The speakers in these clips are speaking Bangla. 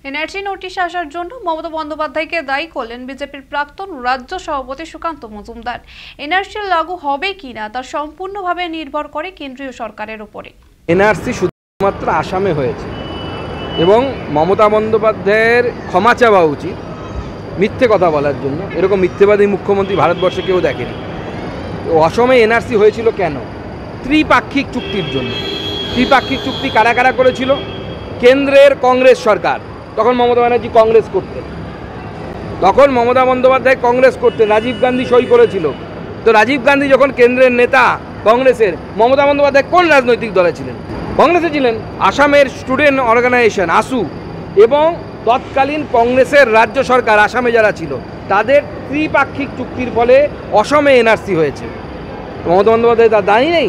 এনআরসি নোটিশ আসার জন্য মমতা বন্দ্যোপাধ্যায়কে দায়ী করলেন বিজেপির প্রাক্তন রাজ্য সভাপতি সুকান্ত মজুমদার। এনআরসি লাগু হবে কিনা তা সম্পূর্ণভাবে নির্ভর করে কেন্দ্রীয় সরকারের উপরে। এনআরসি শুধুমাত্র আসামে হয়েছে এবং মমতা বন্দ্যোপাধ্যায়ের ক্ষমা চাওয়া উচিত মিথ্যে কথা বলার জন্য। এরকম মিথ্যেবাদী মুখ্যমন্ত্রী ভারতবর্ষে কেউ দেখেনি। অসমে এনআরসি হয়েছিল কেন? ত্রিপাক্ষিক চুক্তির জন্য। ত্রিপাক্ষিক চুক্তি কারা কারা করেছিল? কেন্দ্রের কংগ্রেস সরকার, তখন মমতা ব্যানার্জি কংগ্রেস করতেন, তখন মমতা বন্দ্যোপাধ্যায় কংগ্রেস করতেন, রাজীব গান্ধী সই করেছিল। তো রাজীব গান্ধী যখন কেন্দ্রের নেতা কংগ্রেসের, মমতা বন্দ্যোপাধ্যায় কোন রাজনৈতিক দলে ছিলেন? কংগ্রেসে ছিলেন। আসামের স্টুডেন্ট অর্গানাইজেশন আসু এবং তৎকালীন কংগ্রেসের রাজ্য সরকার আসামে যারা ছিল তাদের ত্রিপাক্ষিক চুক্তির ফলে অসমে এনআরসি হয়েছে। মমতা বন্দ্যোপাধ্যায় তার দায়ী নেই।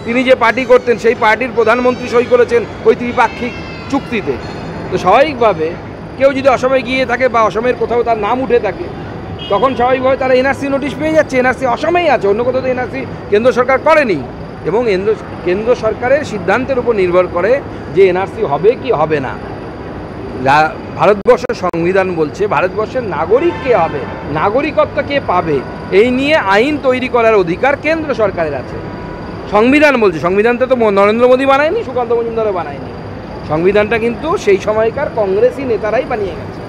তিনি যে পার্টি করতেন সেই পার্টির প্রধানমন্ত্রী সই করেছেন ওই ত্রিপাক্ষিক চুক্তিতে। তো স্বাভাবিকভাবে কেউ যদি অসমে গিয়ে থাকে বা অসমের কোথাও তার নাম উঠে থাকে, তখন স্বাভাবিকভাবে তারা এনআরসি নোটিশ পেয়ে যাচ্ছে। এনআরসি অসমেই আছে, অন্য কোথাও তো এনআরসি কেন্দ্র সরকার করেনি। এবং কেন্দ্র সরকারের সিদ্ধান্তের উপর নির্ভর করে যে এনআরসি হবে কি হবে না। ভারতবর্ষের সংবিধান বলছে ভারতবর্ষের নাগরিক কে হবে, নাগরিকত্ব কে পাবে, এই নিয়ে আইন তৈরি করার অধিকার কেন্দ্র সরকারের আছে। সংবিধান বলছে, সংবিধানটা তো নরেন্দ্র মোদী বানায়নি, সুকান্ত মজুমদারও বানায়নি। সংবিধানটা কিন্তু সেই সময়কার কংগ্রেসি নেতারাই বানিয়ে গেছে।